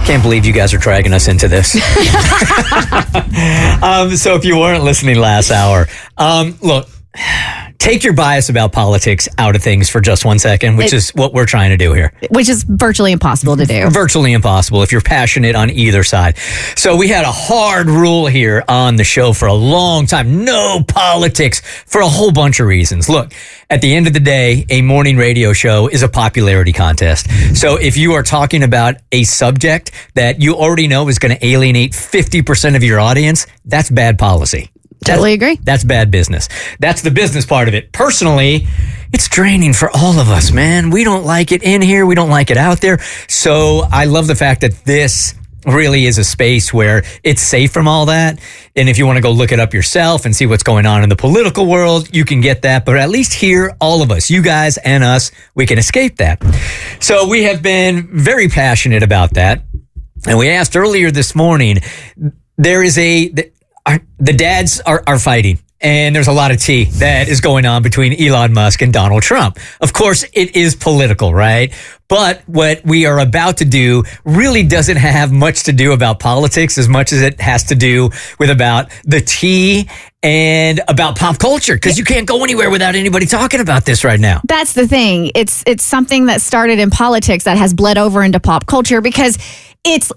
Can't believe you guys are dragging us into this. So if you weren't listening last hour, look, take your bias about politics out of things for just 1 second, which is what we're trying to do here. Which is virtually impossible to do. Virtually impossible if you're passionate on either side. So we had a hard rule here on the show for a long time. No politics for a whole bunch of reasons. Look, at the end of the day, a morning radio show is a popularity contest. So if you are talking about a subject that you already know is going to alienate 50% of your audience, that's bad policy. Totally agree. That's bad business. That's the business part of it. Personally, it's draining for all of us, man. We don't like it in here. We don't like it out there. So I love the fact that this really is a space where it's safe from all that. And if you want to go look it up yourself and see what's going on in the political world, you can get that. But at least here, all of us, you guys and us, we can escape that. So we have been very passionate about that. And we asked earlier this morning, the dads are fighting, and there's a lot of tea that is going on between Elon Musk and Donald Trump. Of course, it is political, right? But what we are about to do really doesn't have much to do about politics as much as it has to do with about the tea and about pop culture, because you can't go anywhere without anybody talking about this right now. That's the thing. It's something that started in politics that has bled over into pop culture because it's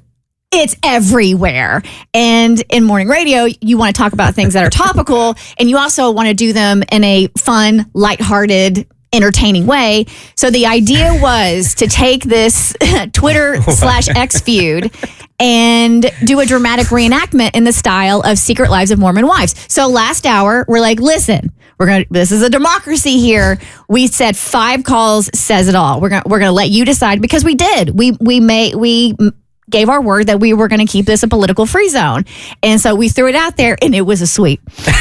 everywhere. And in morning radio, you want to talk about things that are topical, and you also want to do them in a fun, lighthearted, entertaining way. So the idea was to take this Twitter/X feud and do a dramatic reenactment in the style of Secret Lives of Mormon Wives. So last hour, we're like, listen, this is a democracy here. We said 5 calls says it all. We're gonna let you decide, because we did. We gave our word that we were going to keep this a political free zone. And so we threw it out there, and it was a sweep. 5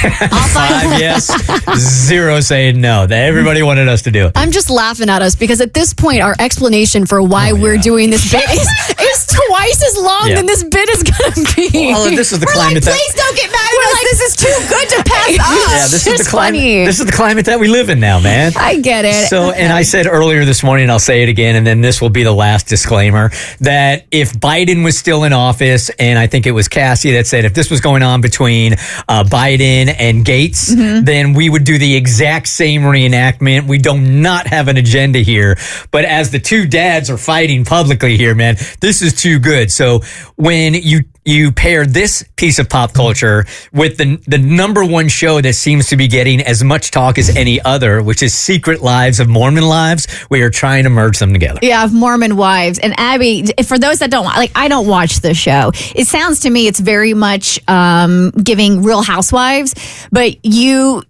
yes, 0 saying no. That everybody wanted us to do it. I'm just laughing at us because at this point, our explanation for why we're doing this bit is twice as long than this bit is going to be. Well, this is the climate please don't get mad at us. This is too good to pass up. Yeah, this is the climate. Funny. This is the climate that we live in now, man. I get it. So, and I said earlier this morning, I'll say it again, and then this will be the last disclaimer, that if Biden was still in office, and I think it was Cassie that said if this was going on between Biden and Gates, then we would do the exact same reenactment. We do not have an agenda here. But as the two dads are fighting publicly here, man, this is too good. So when you pair this piece of pop culture with the number one show that seems to be getting as much talk as any other, which is Secret Lives of Mormon Wives, we are trying to merge them together. Yeah, of Mormon Wives. And Abby, for those that don't I don't watch the show. It sounds to me it's very much giving Real Housewives, but you've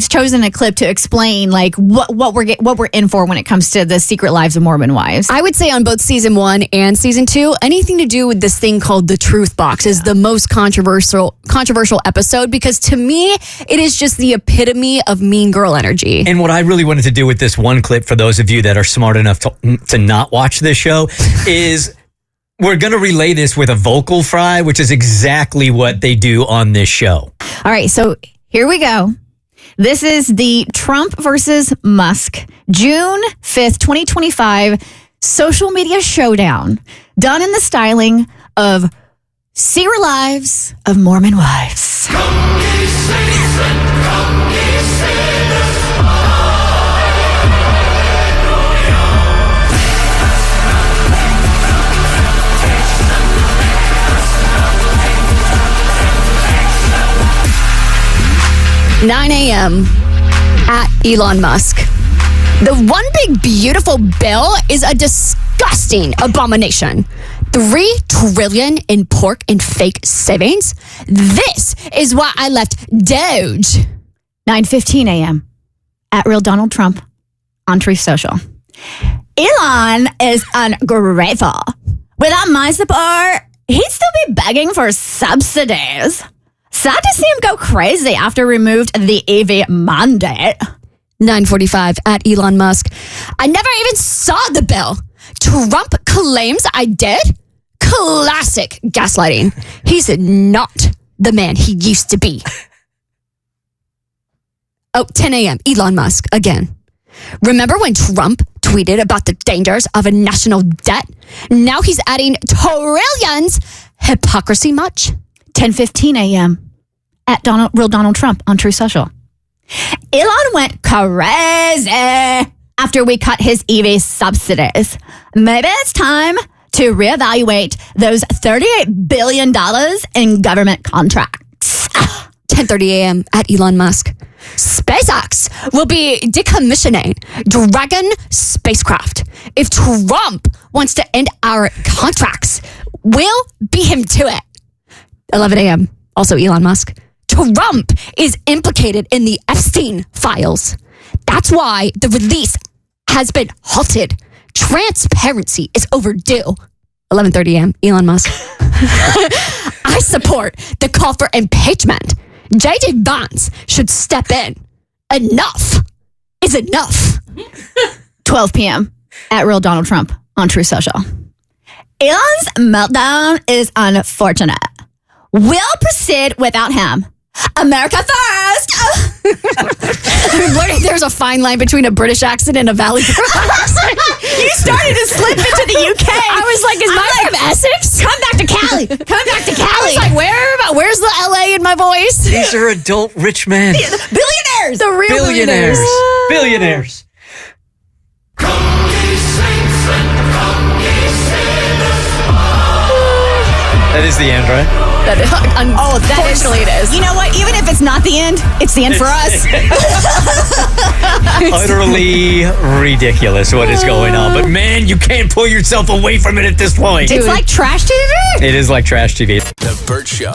chosen a clip to explain like what we're in for when it comes to the Secret Lives of Mormon Wives. I would say on both season 1 and season 2, anything to do with this thing called the Truth Box is the most controversial episode, because to me it is just the epitome of mean girl energy. And what I really wanted to do with this one clip, for those of you that are smart enough to not watch this show, is we're going to relay this with a vocal fry, which is exactly what they do on this show. All right, so here we go. This is the Trump versus Musk, June 5th, 2025, social media showdown, done in the styling of Secret Lives of Mormon Wives. Come ye saints and come ye sinners. Hallelujah. 9 a.m. at Elon Musk. The one big beautiful bill is a disgusting abomination. $3 trillion in pork and fake savings. This is why I left Doge. 9:15 a.m. at Real Donald Trump on Truth Social. Elon is ungrateful. Without my support, he'd still be begging for subsidies. Sad to see him go crazy after removed the EV mandate. 9:45 at Elon Musk. I never even saw the bill. Trump claims I did? Classic gaslighting. He's not the man he used to be. 10 a.m. Elon Musk again. Remember when Trump tweeted about the dangers of a national debt. Now he's adding trillions. Hypocrisy much? 10:15 a.m. at Real Donald Trump on True Social. Elon went crazy after we cut his EV subsidies. Maybe it's time to reevaluate those $38 billion in government contracts. 10:30 a.m. at Elon Musk. SpaceX will be decommissioning Dragon spacecraft. If Trump wants to end our contracts, we'll beat him to it. 11 a.m. Also Elon Musk. Trump is implicated in the Epstein files. That's why the release has been halted. Transparency is overdue. 11:30 a.m. Elon Musk. I support the call for impeachment. J.D. Vance should step in. Enough is enough. 12 p.m. at Real Donald Trump on True Social. Elon's meltdown is unfortunate. We'll proceed without him. America first! There's a fine line between a British accent and a Valley Girl accent. You started to slip into the UK. I was like, is mine from Essex? Come back to Cali. Come back to I Cali. was like, where's the LA in my voice? These are adult rich men. Billionaires. The real Billionaires. Billionaires. Come ye saints and come ye sinners. That is the end, right? Unfortunately, it is. You know what? Even if it's not the end, it's the end for us. Utterly ridiculous what is going on. But man, you can't pull yourself away from it at this point. It's like trash TV. It is like trash TV. The Bert Show.